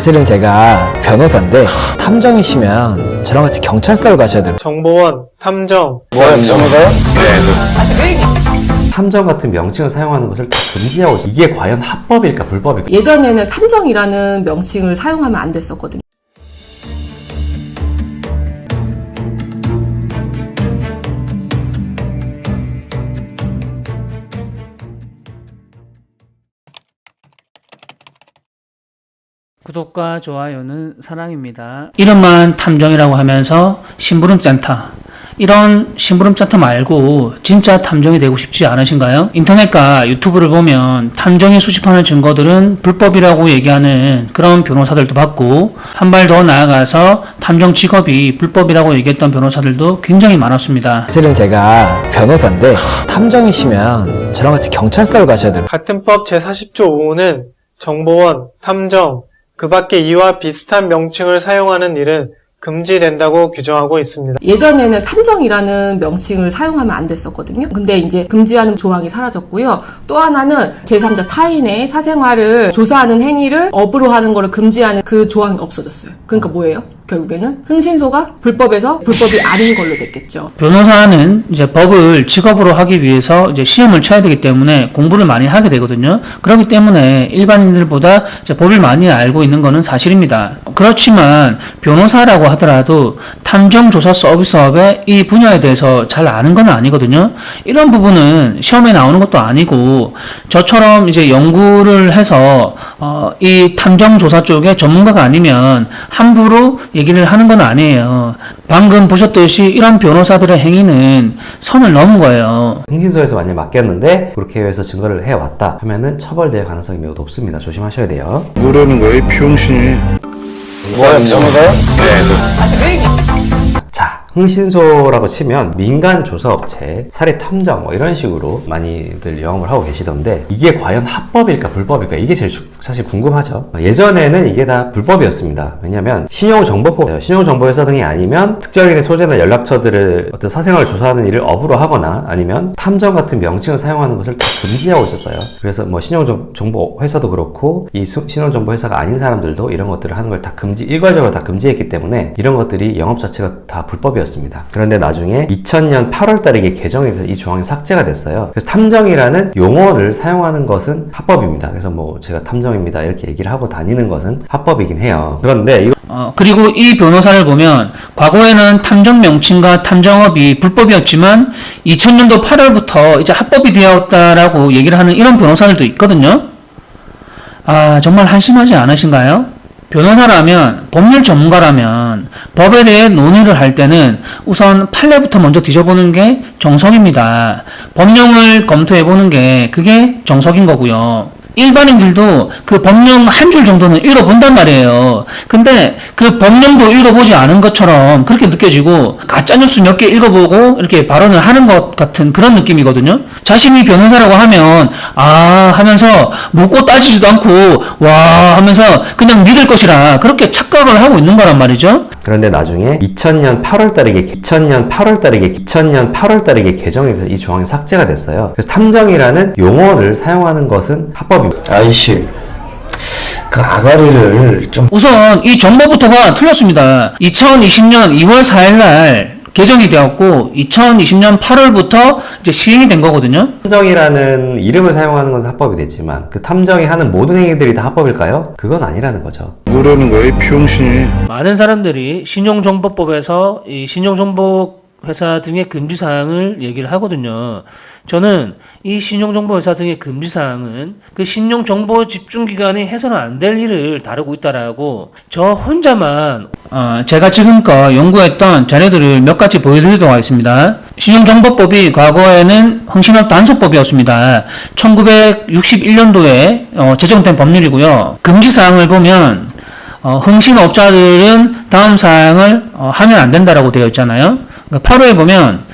사실은 제가 변호사인데 탐정이시면 저랑 같이 경찰서를 가셔야 돼요. 정보원, 탐정. 뭐야, 변호사요? 탐정 같은 명칭을 사용하는 것을 다 금지하고 있어요. 이게 과연 합법일까 불법일까? 예전에는 탐정이라는 명칭을 사용하면 안 됐었거든요. 구독과 좋아요는 사랑입니다. 이름만 탐정이라고 하면서 심부름센터, 이런 심부름센터 말고 진짜 탐정이 되고 싶지 않으신가요? 인터넷과 유튜브를 보면 탐정이 수집하는 증거들은 불법이라고 얘기하는 그런 변호사들도 봤고, 한 발 더 나아가서 탐정 직업이 불법이라고 얘기했던 변호사들도 굉장히 많았습니다. 사실은 제가 변호사인데 탐정이시면 저랑 같이 경찰서를 가셔야 돼요. 같은 법 제40조 5호는 정보원, 탐정, 그 밖에 이와 비슷한 명칭을 사용하는 일은 금지된다고 규정하고 있습니다. 예전에는 탐정이라는 명칭을 사용하면 안 됐었거든요. 근데 이제 금지하는 조항이 사라졌고요. 또 하나는 제3자 타인의 사생활을 조사하는 행위를 업으로 하는 거를 금지하는 그 조항이 없어졌어요. 그러니까 뭐예요? 결국에는 흥신소가 불법에서 불법이 아닌 걸로 됐겠죠. 변호사는 이제 법을 직업으로 하기 위해서 이제 시험을 쳐야 되기 때문에 공부를 많이 하게 되거든요. 그렇기 때문에 일반인들보다 이제 법을 많이 알고 있는 것은 사실입니다. 그렇지만 변호사라고 하더라도 탐정조사 서비스업의 이 분야에 대해서 잘 아는 건 아니거든요. 이런 부분은 시험에 나오는 것도 아니고, 저처럼 이제 연구를 해서 이 탐정조사 쪽에 전문가가 아니면 함부로 얘기를 하는 건 아니에요. 방금 보셨듯이 이런 변호사들의 행위는 선을 넘은 거예요. 흥신소에서 만약에 맡겼는데 그렇게 해서 증거를 해왔다 하면은 처벌될 가능성이 매우 높습니다. 조심하셔야 돼요. 뭐라는 거야, 이 병신이. 뭐야, 변호사요? 자, 흥신소라고 치면 민간 조사업체, 사립 탐정 뭐 이런 식으로 많이들 영업을 하고 계시던데, 이게 과연 합법일까 불법일까, 이게 제일 사실 궁금하죠. 예전에는 이게 다 불법이었습니다. 왜냐면 신용정보법, 신용정보회사 등이 아니면 특정인의 소재나 연락처들을 어떤 사생활을 조사하는 일을 업으로 하거나 아니면 탐정 같은 명칭을 사용하는 것을 다 금지하고 있었어요. 그래서 뭐 신용정보회사도 그렇고 이 신용정보회사가 아닌 사람들도 이런 것들을 하는 걸 다 일괄적으로 다 금지했기 때문에 이런 것들이 영업 자체가 다 불법이었습니다. 그런데 나중에 2000년 8월 달에 이게 개정이 돼서 이 조항이 삭제가 됐어요. 그래서 탐정이라는 용어를 사용하는 것은 합법입니다. 그래서 뭐 제가 탐정입니다 이렇게 얘기를 하고 다니는 것은 합법이긴 해요. 그런데 그리고 이 변호사를 보면 과거에는 탐정 명칭과 탐정업이 불법이었지만 2000년도 8월부터 이제 합법이 되었다라고 얘기를 하는 이런 변호사들도 있거든요. 정말 한심하지 않으신가요? 변호사라면, 법률 전문가라면 법에 대해 논의를 할 때는 우선 판례부터 먼저 뒤져보는 게 정석입니다. 법령을 검토해보는 게 그게 정석인 거고요. 일반인들도 그 법령 한 줄 정도는 읽어본단 말이에요. 근데 그 법령도 읽어보지 않은 것처럼 그렇게 느껴지고, 가짜뉴스 몇 개 읽어보고 이렇게 발언을 하는 것 같은 그런 느낌이거든요. 자신이 변호사라고 하면 하면서 묻고 따지지도 않고 와 하면서 그냥 믿을 것이라 그렇게 착각을 하고 있는 거란 말이죠. 그런데 나중에 2000년 8월 달에 이게 개정이 돼서 이 조항이 삭제가 됐어요. 그래서 탐정이라는 용어를 사용하는 것은 합법입니다. 아이씨, 그 아가리를 좀. 우선 이 정보부터가 틀렸습니다. 2020년 2월 4일날 개정이 되었고 2020년 8월부터 이제 시행이 된 거거든요. 탐정이라는 이름을 사용하는 것은 합법이 됐지만 그 탐정이 하는 모든 행위들이 다 합법일까요? 그건 아니라는 거죠. 뭐라는 거야, 이 병신이. 많은 사람들이 신용정보법에서 이 신용정보회사 등의 금지사항을 얘기를 하거든요. 저는 이 신용정보회사 등의 금지사항은 그 신용정보 집중기관이 해서는 안 될 일을 다루고 있다라고 저 혼자만 제가 지금껏 연구했던 자료들을 몇 가지 보여드리도록 하겠습니다. 신용정보법이 과거에는 흥신업 단속법이었습니다. 1961년도에 제정된 법률이고요. 금지사항을 보면 흥신업자들은 다음 사항을 하면 안 된다라고 되어 있잖아요. 8호에 보면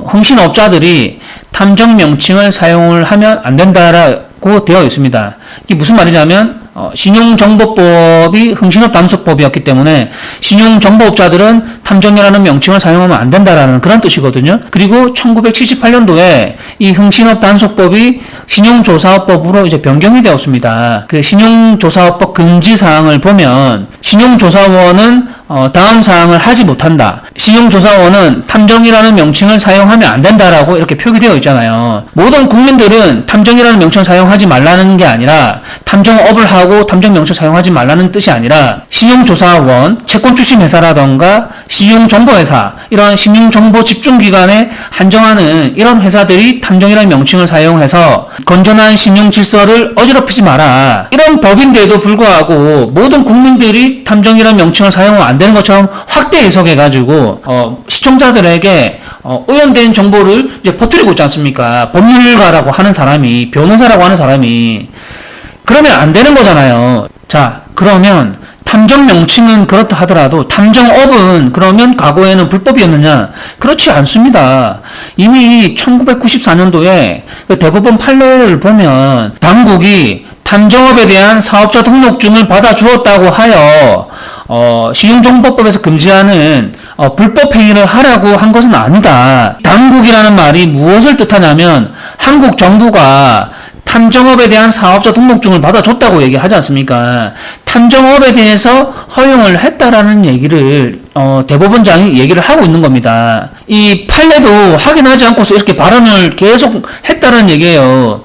흥신업자들이 탐정 명칭을 사용을 하면 안 된다라고 되어 있습니다. 이게 무슨 말이냐면 신용정보법이 흥신업담수법이었기 때문에 신용정보업자들은 탐정이라는 명칭을 사용하면 안 된다라는 그런 뜻이거든요. 그리고 1978년도에 이 흥신업단속법이 신용조사업법으로 이제 변경이 되었습니다. 그 신용조사업법 금지사항을 보면 신용조사원은 다음 사항을 하지 못한다. 신용조사원은 탐정이라는 명칭을 사용하면 안 된다라고 이렇게 표기되어 있잖아요. 모든 국민들은 탐정이라는 명칭을 사용하지 말라는 게 아니라 탐정업을 하고 탐정 명칭을 사용하지 말라는 뜻이 아니라 신용조사원, 채권 출신 회사라던가 신용정보회사, 이런 신용정보 집중기관에 한정하는 이런 회사들이 탐정이라는 명칭을 사용해서 건전한 신용질서를 어지럽히지 마라. 이런 법인데도 불구하고 모든 국민들이 탐정이라는 명칭을 사용하면 안 되는 것처럼 확대 해석해가지고 시청자들에게 오염된 정보를 이제 퍼뜨리고 있지 않습니까? 법률가라고 하는 사람이, 변호사라고 하는 사람이. 그러면 안 되는 거잖아요. 자, 그러면 탐정 명칭은 그렇다 하더라도 탐정업은 그러면 과거에는 불법이었느냐? 그렇지 않습니다. 이미 1994년도에 그 대법원 판례를 보면 당국이 탐정업에 대한 사업자 등록증을 받아주었다고 하여 신용정보법에서 금지하는 불법 행위를 하라고 한 것은 아니다. 당국이라는 말이 무엇을 뜻하냐면 한국 정부가 탐정업에 대한 사업자 등록증을 받아줬다고 얘기하지 않습니까? 탐정업에 대해서 허용을 했다라는 얘기를 대법원장이 얘기를 하고 있는 겁니다. 이 판례도 확인하지 않고서 이렇게 발언을 계속 했다는 얘기예요.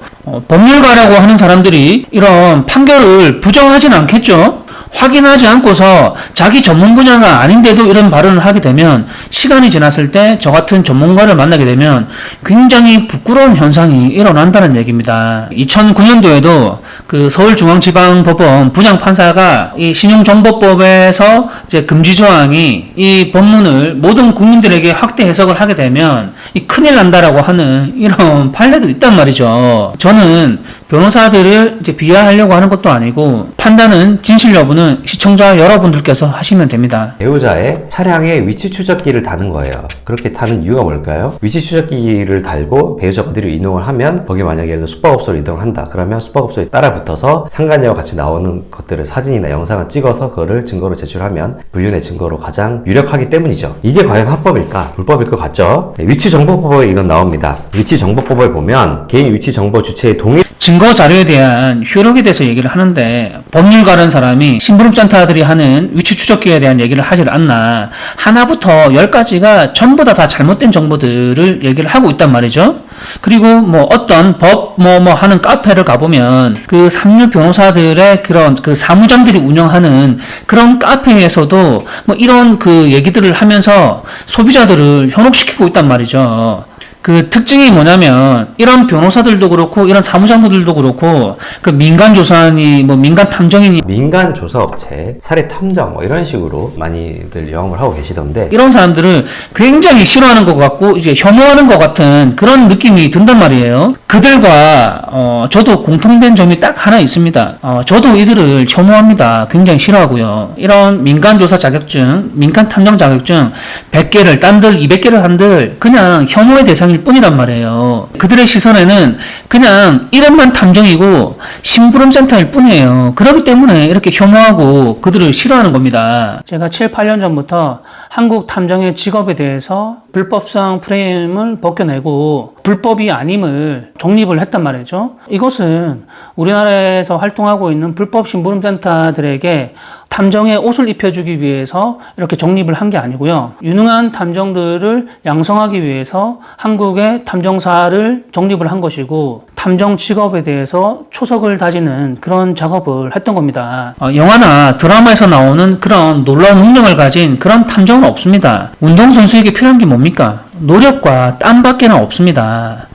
법률가라고 하는 사람들이 이런 판결을 부정하진 않겠죠? 확인하지 않고서 자기 전문 분야가 아닌데도 이런 발언을 하게 되면 시간이 지났을 때 저 같은 전문가를 만나게 되면 굉장히 부끄러운 현상이 일어난다는 얘기입니다. 2009년도에도 그 서울중앙지방법원 부장판사가 이 신용정보법에서 이제 금지 조항이 이 법문을 모든 국민들에게 확대 해석을 하게 되면 이 큰일 난다라고 하는 이런 판례도 있단 말이죠. 저는 변호사들을 이제 비하하려고 하는 것도 아니고 판단은 진실 여부는 시청자 여러분들께서 하시면 됩니다. 배우자의 차량에 위치 추적기를 다는 거예요. 그렇게 타는 이유가 뭘까요? 위치 추적기를 달고 배우자 그대로 이동을 하면 거기 만약에 예를 들어 숙박업소로 이동을 한다. 그러면 숙박업소에 따라 붙어서 상간녀와 같이 나오는 것들을 사진이나 영상을 찍어서 그거를 증거로 제출하면 불륜의 증거로 가장 유력하기 때문이죠. 이게 과연 합법일까? 불법일 것 같죠? 네, 위치정보법에 이건 나옵니다. 위치정보법을 보면 개인 위치정보 주체의 동의 증거 자료에 대한 효력에 대해서 얘기를 하는데 법률가라는 사람이 심부름센터들이 하는 위치 추적기에 대한 얘기를 하질 않나. 하나부터 10가지가 전부 다 잘못된 정보들을 얘기를 하고 있단 말이죠. 그리고 뭐 어떤 법 하는 카페를 가보면 그 삼류 변호사들의 그런 그 사무장들이 운영하는 그런 카페에서도 뭐 이런 그 얘기들을 하면서 소비자들을 현혹시키고 있단 말이죠. 그 특징이 뭐냐면 이런 변호사들도 그렇고 이런 사무장들도 그렇고 그 민간 조사니 뭐 민간 탐정이니 민간 조사업체, 사례 탐정 뭐 이런 식으로 많이들 영업을 하고 계시던데 이런 사람들을 굉장히 싫어하는 것 같고 이제 혐오하는 것 같은 그런 느낌이 든단 말이에요. 그들과 저도 공통된 점이 딱 하나 있습니다. 저도 이들을 혐오합니다. 굉장히 싫어하고요. 이런 민간 조사 자격증, 민간 탐정 자격증 100개를 딴들 200개를 한들 그냥 혐오의 대상이 뿐이란 말이에요. 그들의 시선에는 그냥 이름만 탐정이고 심부름센터일 뿐이에요. 그렇기 때문에 이렇게 혐오하고 그들을 싫어하는 겁니다. 제가 7, 8년 전부터 한국 탐정의 직업에 대해서 불법성 프레임을 벗겨내고 불법이 아님을 정립을 했단 말이죠. 이것은 우리나라에서 활동하고 있는 불법 심부름센터들에게 탐정의 옷을 입혀주기 위해서 이렇게 정립을 한 게 아니고요. 유능한 탐정들을 양성하기 위해서 한국의 탐정사를 정립을 한 것이고 탐정 직업에 대해서 초석을 다지는 그런 작업을 했던 겁니다. 영화나 드라마에서 나오는 그런 놀라운 능력을 가진 그런 탐정은 없습니다. 운동선수에게 필요한 게 뭡니까? 노력과 땀밖에는 없습니다.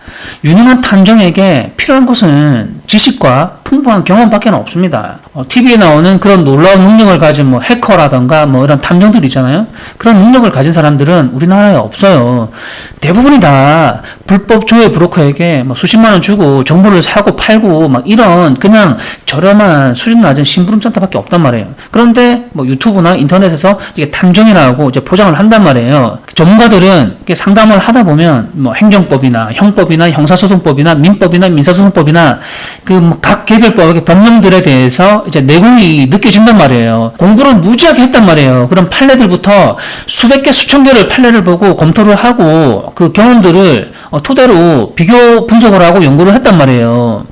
유능한 탐정에게 필요한 것은 지식과 풍부한 경험밖에 없습니다. TV에 나오는 그런 놀라운 능력을 가진 뭐 해커라던가 뭐 이런 탐정들 있잖아요. 그런 능력을 가진 사람들은 우리나라에 없어요. 대부분이 다 불법 조회 브로커에게 뭐 수십만 원 주고 정보를 사고 팔고 막 이런 그냥 저렴한 수준 낮은 심부름센터밖에 없단 말이에요. 그런데 뭐 유튜브나 인터넷에서 이게 탐정이라고 이제 포장을 한단 말이에요. 전문가들은 이렇게 상담을 하다 보면 뭐 행정법이나 형법이나 형사소송법이나 민법이나 민사소송법이나 각 개별법의 법령들에 대해서 이제 내공이 느껴진단 말이에요. 공부를 무지하게 했단 말이에요. 그럼 판례들부터 수백 개, 수천 개를 판례를 보고 검토를 하고 그 경험들을 토대로 비교 분석을 하고 연구를 했단 말이에요.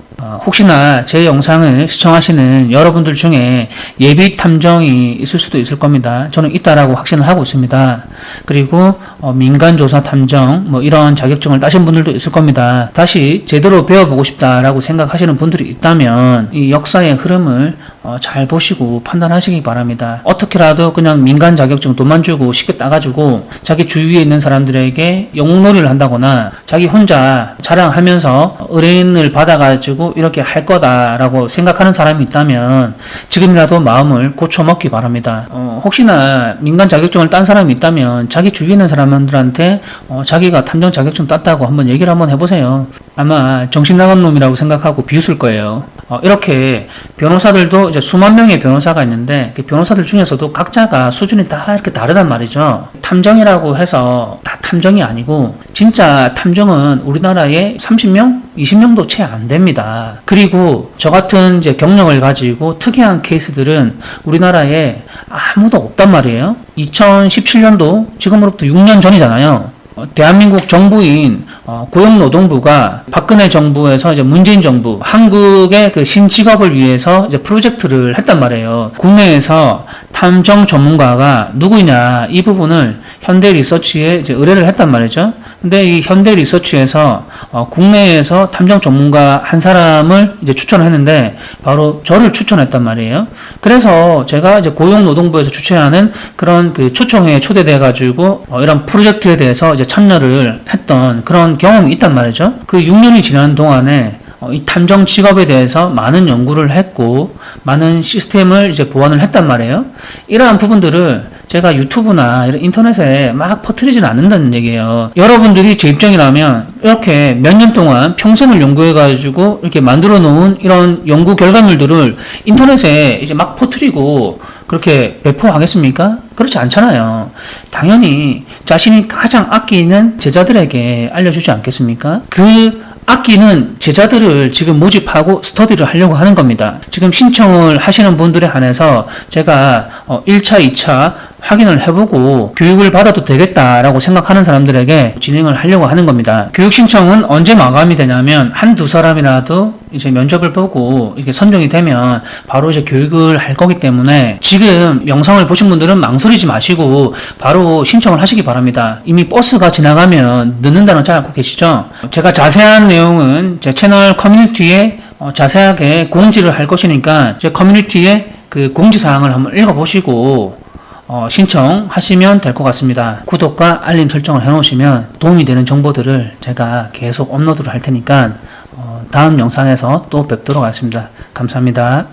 혹시나 제 영상을 시청하시는 여러분들 중에 예비 탐정이 있을 수도 있을 겁니다. 저는 있다라고 확신을 하고 있습니다. 그리고 민간조사 탐정 이런 자격증을 따신 분들도 있을 겁니다. 다시 제대로 배워보고 싶다라고 생각하시는 분들이 있다면 이 역사의 흐름을 잘 보시고 판단하시기 바랍니다. 어떻게라도 그냥 민간 자격증 돈만 주고 쉽게 따가지고 자기 주위에 있는 사람들에게 영웅놀이를 한다거나 자기 혼자 자랑하면서 의뢰인을 받아가지고 이렇게 할 거다라고 생각하는 사람이 있다면 지금이라도 마음을 고쳐먹기 바랍니다. 혹시나 민간 자격증을 딴 사람이 있다면 자기 주위에 있는 사람들한테 자기가 탐정 자격증 땄다고 한번 얘기를 한번 해보세요. 아마 정신 나간 놈이라고 생각하고 비웃을 거예요. 이렇게 변호사들도 이제 수만 명의 변호사가 있는데 그 변호사들 중에서도 각자가 수준이 다 이렇게 다르단 말이죠. 탐정이라고 해서 다 탐정이 아니고 진짜 탐정은 우리나라에 30명? 20명도 채 안 됩니다. 그리고 저 같은 이제 경력을 가지고 특이한 케이스들은 우리나라에 아무도 없단 말이에요. 2017년도 지금으로부터 6년 전이잖아요. 대한민국 정부인 고용노동부가 박근혜 정부에서 이제 문재인 정부 한국의 그 신직업을 위해서 이제 프로젝트를 했단 말이에요. 국내에서 탐정 전문가가 누구냐 이 부분을 현대리서치에 이제 의뢰를 했단 말이죠. 근데 이 현대리서치에서 국내에서 탐정 전문가 한 사람을 이제 추천을 했는데 바로 저를 추천했단 말이에요. 그래서 제가 이제 고용노동부에서 주최하는 그런 그 초청회에 초대돼 가지고 이런 프로젝트에 대해서 이제 참여를 했던 그런 경험이 있단 말이죠. 그 6년이 지난 동안에 이 탐정 직업에 대해서 많은 연구를 했고 많은 시스템을 이제 보완을 했단 말이에요. 이러한 부분들을 제가 유튜브나 이런 인터넷에 막 퍼뜨리지는 않는다는 얘기예요. 여러분들이 제 입장이라면 이렇게 몇 년 동안 평생을 연구해가지고 이렇게 만들어 놓은 이런 연구 결과물들을 인터넷에 이제 막 퍼뜨리고 그렇게 배포하겠습니까? 그렇지 않잖아요. 당연히 자신이 가장 아끼는 제자들에게 알려주지 않겠습니까? 그 아끼는 제자들을 지금 모집하고 스터디를 하려고 하는 겁니다. 지금 신청을 하시는 분들에 한해서 제가 1차, 2차 확인을 해보고 교육을 받아도 되겠다라고 생각하는 사람들에게 진행을 하려고 하는 겁니다. 교육 신청은 언제 마감이 되냐면 한두 사람이라도 이제 면접을 보고 이렇게 선정이 되면 바로 이제 교육을 할 거기 때문에 지금 영상을 보신 분들은 망설이지 마시고 바로 신청을 하시기 바랍니다. 이미 버스가 지나가면 늦는다는 잘 알고 계시죠? 제가 자세한 내용은 제 채널 커뮤니티에 자세하게 공지를 할 것이니까 제 커뮤니티에 그 공지사항을 한번 읽어보시고 신청하시면 될 것 같습니다. 구독과 알림 설정을 해놓으시면 도움이 되는 정보들을 제가 계속 업로드를 할 테니까 다음 영상에서 또 뵙도록 하겠습니다. 감사합니다.